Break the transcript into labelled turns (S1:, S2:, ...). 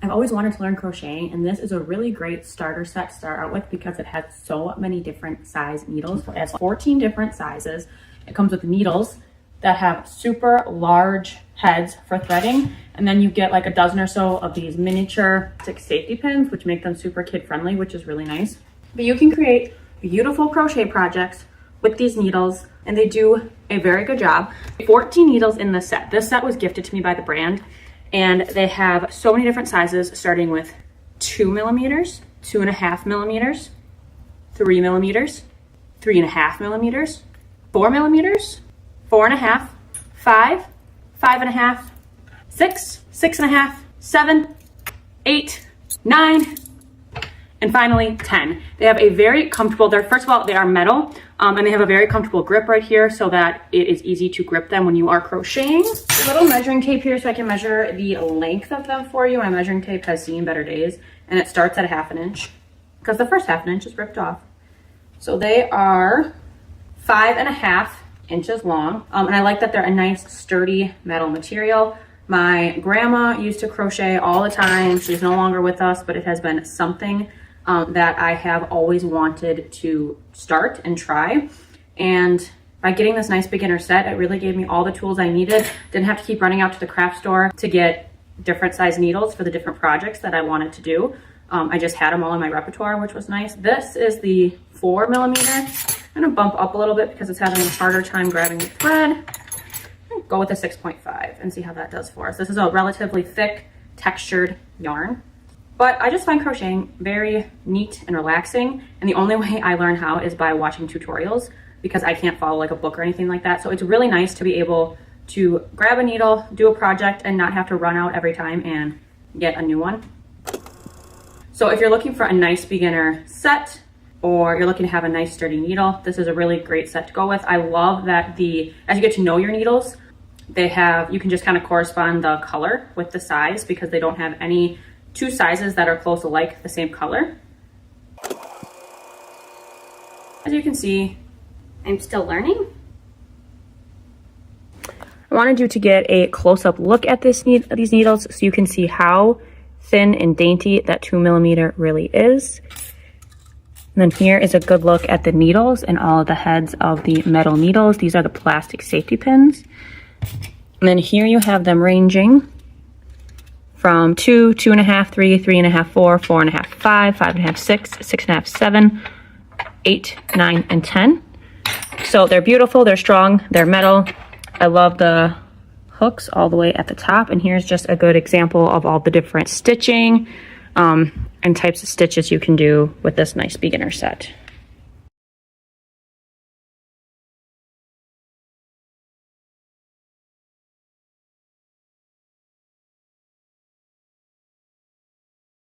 S1: I've always wanted to learn crocheting, and this is a really great starter set to start out with because it has so many different size needles. It has 14 different sizes. It comes with needles that have super large heads for threading, and then you get like a dozen or so of these miniature safety pins, which make them super kid friendly, which is really nice. But you can create beautiful crochet projects with these needles, and they do a very good job. 14 needles in this set. This set was gifted to me by the brand, and they have so many different sizes, starting with 2 millimeters, 2.5 millimeters, 3 millimeters, 3.5 millimeters, 4 millimeters, 4.5, 5, 5.5, 6, 6.5, 7, 8, 9, and finally 10. They have a very comfortable, first of all, they are metal, and they have a very comfortable grip right here so that it is easy to grip them when you are crocheting. A little measuring tape here so I can measure the length of them for you. My measuring tape has seen better days, and it starts at 1/2 inch because the first 1/2 inch is ripped off. So they are 5.5 inches long, and I like that they're a nice sturdy metal material. My grandma used to crochet all the time. She's no longer with us, but it has been something that I have always wanted to start and try. And by getting this nice beginner set, it really gave me all the tools I needed. Didn't have to keep running out to the craft store to get different size needles for the different projects that I wanted to do. I just had them all in my repertoire, which was nice. This is the 4 millimeter. I'm gonna bump up a little bit because it's having a harder time grabbing the thread. Go with a 6.5 and see how that does for us. This is a relatively thick textured yarn, but I just find crocheting very neat and relaxing, and the only way I learn how is by watching tutorials because I can't follow like a book or anything like that. So it's really nice to be able to grab a needle, do a project, and not have to run out every time and get a new one. So if you're looking for a nice beginner set, or you're looking to have a nice sturdy needle, this is a really great set to go with. I love that as you get to know your needles, you can just kind of correspond the color with the size because they don't have any two sizes that are close alike the same color. As you can see, I'm still learning. I wanted you to get a close-up look at these needles so you can see how thin and dainty that 2 millimeter really is. And then here is a good look at the needles and all of the heads of the metal needles. These are the plastic safety pins. And then here you have them ranging from 2, 2.5, 3, 3.5, 4, 4.5, 5, 5.5, 6, 6.5, 7, 8, 9, and 10. So they're beautiful, they're strong, they're metal. I love the hooks all the way at the top. And here's just a good example of all the different stitching and types of stitches you can do with this nice beginner set.